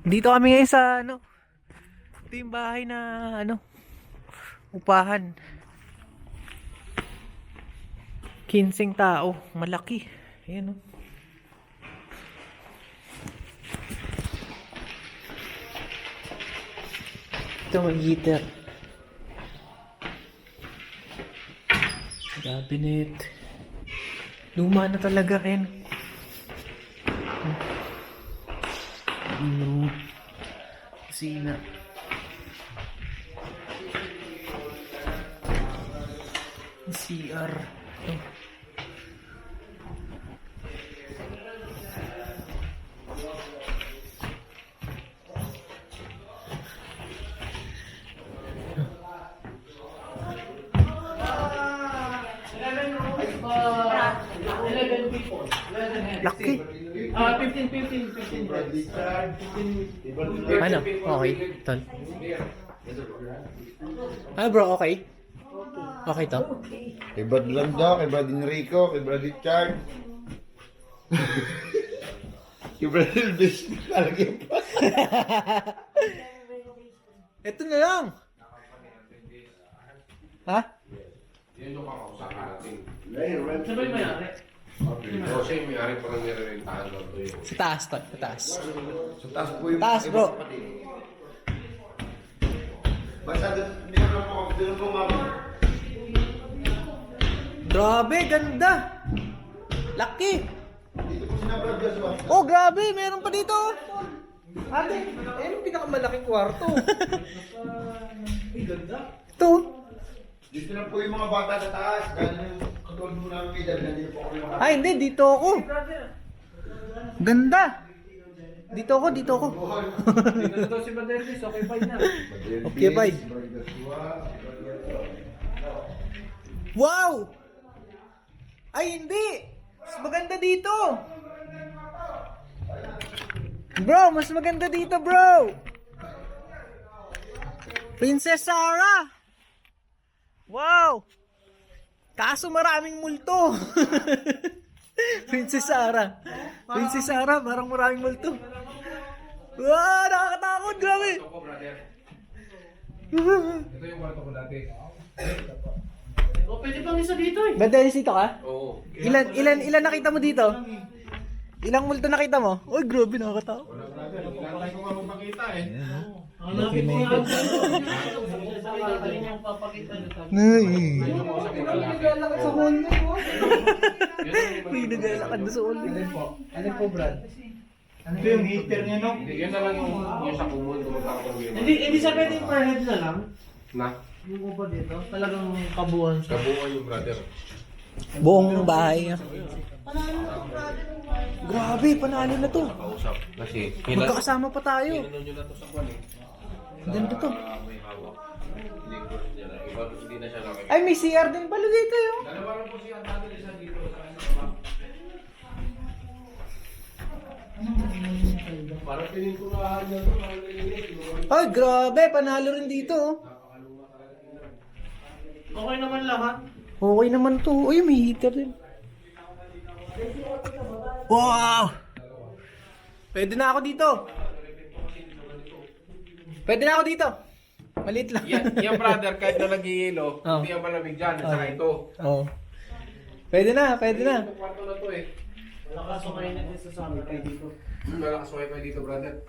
Dito kami ngayon sa ito yung bahay na upahan. 15 tao, malaki. Ayan Ito may heater. Cabinet. Luma na talaga rin. Kusina. CR. Laki. 15. Ano? Okay. Ton. Bro, okay? Okay to? Kay Brad Lando, kay Brad Enrico, kay Brad Richard. Kay Brad Elvis. Lalagyan pa. Ito na lang. Ha? Yan yung kakausapan natin. Sabay mayari. Kasi may ari pa rin nirerentahan lang to yun. Sa taas to. Sa taas. Sa taas po yung... Taas, bro. Basta hindi ko lang po kapitulong po mami. Grabe, ganda. Laki. Dito po sina Brad Joshua. Oh, grabe. Meron pa dito. Ate, yung pinakamalaking kwarto. Ito. Dito na po yung mga bata sa taas. Ganun yung katulad mo namin kay Dad. Nandito po kami mga... Ay, hindi. Dito ako. Ganda. Dito ako. Tingnan daw si Badernis, okay fine na. Okay, bye. Brad Joshua. Wow! Ay, hindi! Mas maganda dito! Bro, mas maganda dito, bro! Princess Sarah! Wow! Kaso maraming multo! Princess Sarah! Princess Sarah, parang maraming multo. Wow! Nakakatakot! Grabe! Ito ko, brother. Ito yung kwarto ko dati. O, pwede pang isa dito eh. Madalis dito ka? Oo. Ilan nakita mo dito? Ilang multo nakita mo? Uy, grabe, nakakatakot. Wala ko nga makita eh. Hanapin mo nga. Kanyang papakita nito. Naglalakad sa hall mo. May naglalakad sa hall. Alin po, Brad? Ito yung heater niya, no? Hindi, yan na lang yung sa kumon. Hindi sa pwede per head na lang. Na? Yung upo dito, talagang kabuuan siya. Kabuuan yung brother. Buong bahay. Grabe, panalo na to. Kausap. Kasi, Magkakasama pa tayo. Pinunod nyo na to sa kwan eh. Ganda to. May hawak. Hindi ko niya na. Iba, hindi na siya nakikita. Ay, may CR din pala dito yun. Dalawa lang po siya dati isa dito. Parang pinin ko na niya to. Ay, grabe, panalo rin dito. Okay naman lahat. Okay naman to. Uy, may heater din. Wow! Pwede na ako dito. Pwede na ako dito. Maliit lang. Yan brother, kahit na nag-iilo, Oh. hindi yan malamig dyan. Saka ito. Oo. Pwede na, pwede na. Itong kwarto na to eh. Nakasukay na din sa summer kayo dito. Malakas wifi dito brother.